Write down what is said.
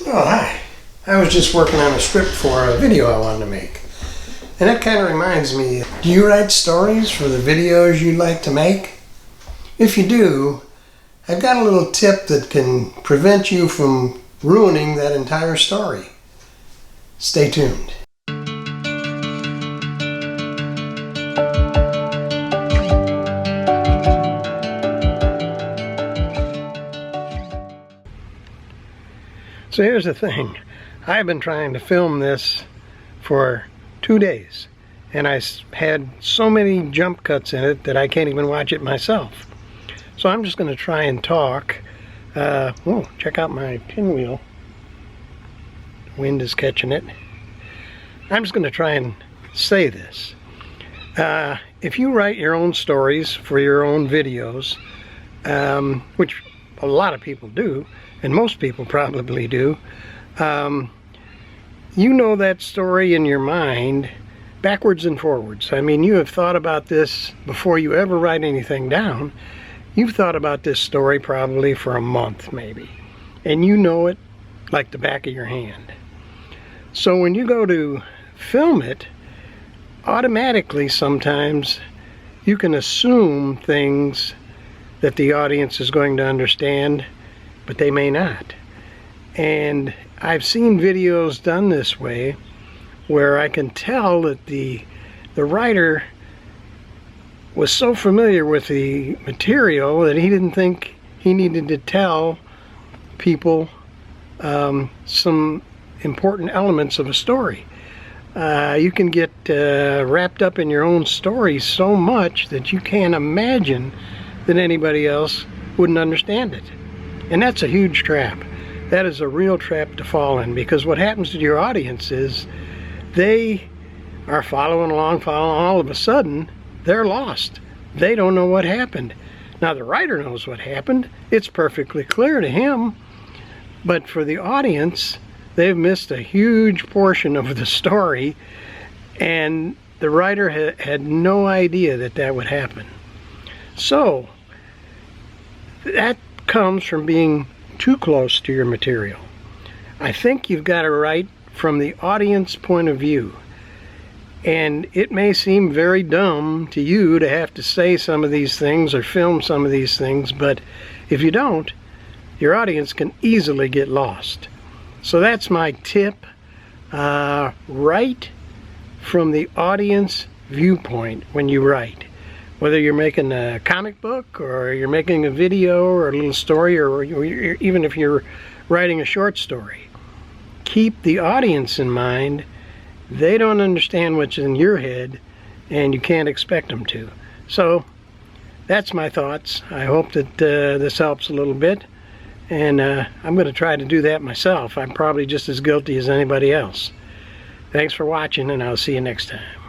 Oh, hi. I was just working on a script for a video I wanted to make. And that kind of reminds me, do you write stories for the videos you'd like to make? If you do, I've got a little tip that can prevent you from ruining that entire story. Stay tuned. So here's the thing. I've been trying to film this for 2 days, and I had so many jump cuts in it that I can't even watch it myself. So I'm just going to try and talk. Whoa, check out my pinwheel. Wind is catching it. I'm just going to try and say this. If you write your own stories for your own videos, which a lot of people do, and most people probably do, you know that story in your mind backwards and forwards. I mean, you have thought about this before you ever write anything down. You've thought about this story probably for a month maybe, and you know it like the back of your hand. So when you go to film it, automatically sometimes you can assume things that the audience is going to understand, but they may not. And I've seen videos done this way where I can tell that the writer was so familiar with the material that he didn't think he needed to tell people some important elements of a story. You can get wrapped up in your own story so much that you can't imagine that anybody else wouldn't understand it. And that's a huge trap. That is a real trap to fall in, because what happens to your audience is they are following along, all of a sudden they're lost. They don't know what happened. Now the writer knows what happened. It's perfectly clear to him, but for the audience, they've missed a huge portion of the story, and the writer had no idea that that would happen. So that comes from being too close to your material. I think you've got to write from the audience point of view. And it may seem very dumb to you to have to say some of these things or film some of these things, but if you don't, your audience can easily get lost. So that's my tip. Write from the audience viewpoint when you write. Whether you're making a comic book or you're making a video or a little story, or even if you're writing a short story, keep the audience in mind. They don't understand what's in your head, and you can't expect them to. So that's my thoughts. I hope that this helps a little bit, and I'm going to try to do that myself. I'm probably just as guilty as anybody else. Thanks for watching, and I'll see you next time.